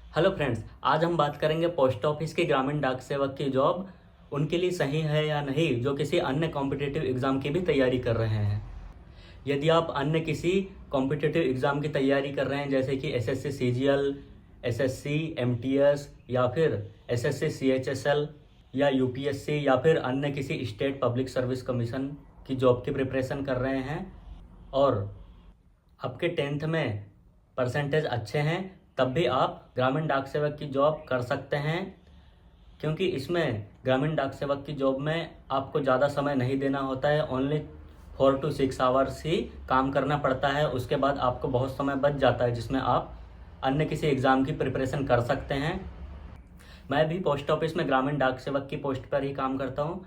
Hello friends, आज हम बात करेंगे पोस्ट ऑफिस के ग्रामीण डाक सेवक की जॉब उनके लिए सही है या नहीं जो किसी अन्य कॉम्पिटिटिव एग्ज़ाम की भी तैयारी कर रहे हैं। यदि आप अन्य किसी कॉम्पिटिटिव एग्ज़ाम की तैयारी कर रहे हैं जैसे कि एसएससी सीजीएल, एसएससी एमटीएस या फिर एसएससी सीएचएसएल या यूपीएससी या फिर अन्य किसी स्टेट पब्लिक सर्विस कमीशन की जॉब की प्रिपरेशन कर रहे हैं और आपके 10th में परसेंटेज अच्छे हैं, तब भी आप ग्रामीण डाक सेवक की जॉब कर सकते हैं। क्योंकि इसमें ग्रामीण डाक सेवक की जॉब में आपको ज़्यादा समय नहीं देना होता है, ओनली 4 to 6 आवर्स ही काम करना पड़ता है। उसके बाद आपको बहुत समय बच जाता है जिसमें आप अन्य किसी एग्ज़ाम की प्रिपरेशन कर सकते हैं। मैं भी पोस्ट ऑफिस में ग्रामीण डाक सेवक की पोस्ट पर ही काम करता हूँ।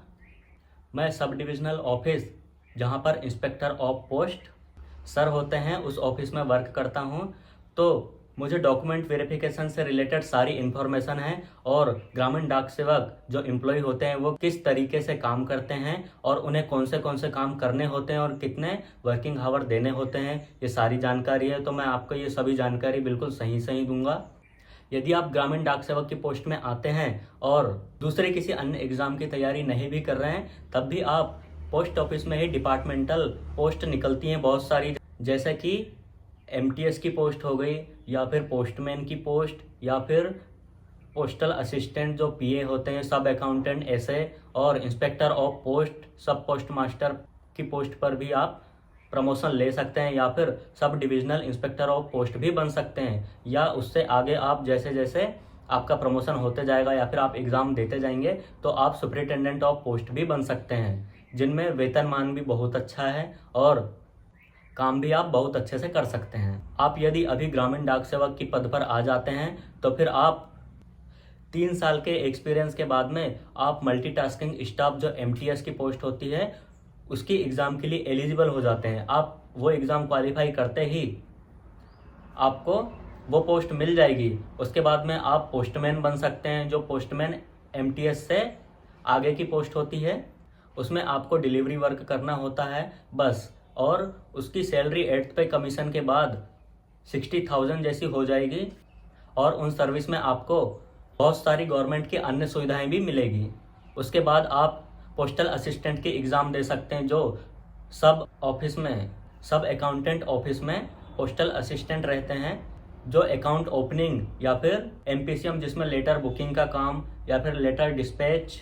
मैं सब डिविजनल ऑफिस जहाँ पर इंस्पेक्टर ऑफ पोस्ट सर होते हैं उस ऑफिस में वर्क करता हूँ। तो मुझे डॉक्यूमेंट वेरिफिकेशन से रिलेटेड सारी इन्फॉर्मेशन है और ग्रामीण डाक सेवक जो एम्प्लॉय होते हैं वो किस तरीके से काम करते हैं और उन्हें कौन से काम करने होते हैं और कितने वर्किंग आवर देने होते हैं, ये सारी जानकारी है। तो मैं आपको ये सभी जानकारी बिल्कुल सही दूंगा। यदि आप ग्रामीण डाक सेवक की पोस्ट में आते हैं और दूसरे किसी अन्य एग्ज़ाम की तैयारी नहीं भी कर रहे हैं, तब भी आप पोस्ट ऑफिस में ही डिपार्टमेंटल पोस्ट निकलती हैं बहुत सारी, जैसे कि एमटीएस की पोस्ट हो गई या फिर पोस्टमैन की पोस्ट या फिर पोस्टल असिस्टेंट जो पीए होते हैं, सब अकाउंटेंट ऐसे, और इंस्पेक्टर ऑफ पोस्ट, सब पोस्ट मास्टर की पोस्ट पर भी आप प्रमोशन ले सकते हैं या फिर sub divisional inspector of post भी बन सकते हैं। या उससे आगे आप जैसे जैसे आपका प्रमोशन होते जाएगा या फिर आप एग्ज़ाम देते जाएंगे तो आप सुपरिटेंडेंट ऑफ पोस्ट भी बन सकते हैं, जिनमें वेतनमान भी बहुत अच्छा है और काम भी आप बहुत अच्छे से कर सकते हैं। आप यदि अभी ग्रामीण डाक सेवक की पद पर आ जाते हैं तो फिर आप 3 साल के एक्सपीरियंस के बाद में आप मल्टीटास्किंग स्टाफ जो एमटीएस की पोस्ट होती है उसकी एग्ज़ाम के लिए एलिजिबल हो जाते हैं। आप वो एग्ज़ाम क्वालिफाई करते ही आपको वो पोस्ट मिल जाएगी। उसके बाद में आप पोस्टमैन बन सकते हैं। जो पोस्टमैन एमटीएस से आगे की पोस्ट होती है उसमें आपको डिलीवरी वर्क करना होता है बस, और उसकी सैलरी 8th पे कमीशन के बाद 60,000 जैसी हो जाएगी और उन सर्विस में आपको बहुत सारी गवर्नमेंट की अन्य सुविधाएं भी मिलेगी। उसके बाद आप पोस्टल असिस्टेंट की एग्ज़ाम दे सकते हैं जो सब ऑफिस में, सब अकाउंटेंट ऑफिस में पोस्टल असिस्टेंट रहते हैं, जो अकाउंट ओपनिंग या फिर एमपीसीएम जिसमें लेटर बुकिंग का काम या फिर लेटर डिस्पैच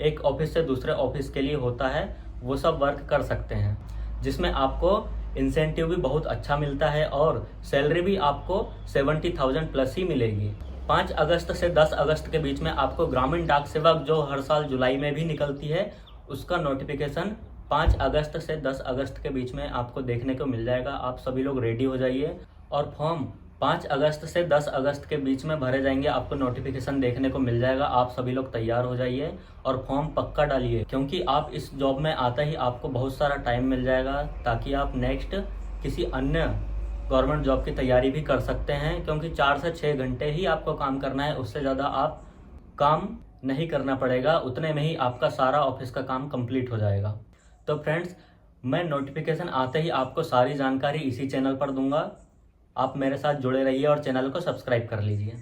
एक ऑफिस से दूसरे ऑफिस के लिए होता है, वो सब वर्क कर सकते हैं, जिसमें आपको इंसेंटिव भी बहुत अच्छा मिलता है और सैलरी भी आपको 70,000 प्लस ही मिलेगी। 5 अगस्त से 10 अगस्त के बीच में आपको ग्रामीण डाक सेवक जो हर साल जुलाई में भी निकलती है उसका नोटिफिकेशन 5 अगस्त से 10 अगस्त के बीच में आपको देखने को मिल जाएगा। आप सभी लोग रेडी हो जाइए और फॉर्म 5 अगस्त से 10 अगस्त के बीच में भरे जाएंगे, आपको नोटिफिकेशन देखने को मिल जाएगा। आप सभी लोग तैयार हो जाइए और फॉर्म पक्का डालिए, क्योंकि आप इस जॉब में आते ही आपको बहुत सारा टाइम मिल जाएगा ताकि आप नेक्स्ट किसी अन्य गवर्नमेंट जॉब की तैयारी भी कर सकते हैं। क्योंकि 4 से 6 घंटे ही आपको काम करना है, उससे ज़्यादा आप काम नहीं करना पड़ेगा, उतने में ही आपका सारा ऑफिस का काम कंप्लीट हो जाएगा। तो फ्रेंड्स, मैं नोटिफिकेशन आते ही आपको सारी जानकारी इसी चैनल पर दूंगा। आप मेरे साथ जुड़े रहिए और चैनल को सब्सक्राइब कर लीजिए।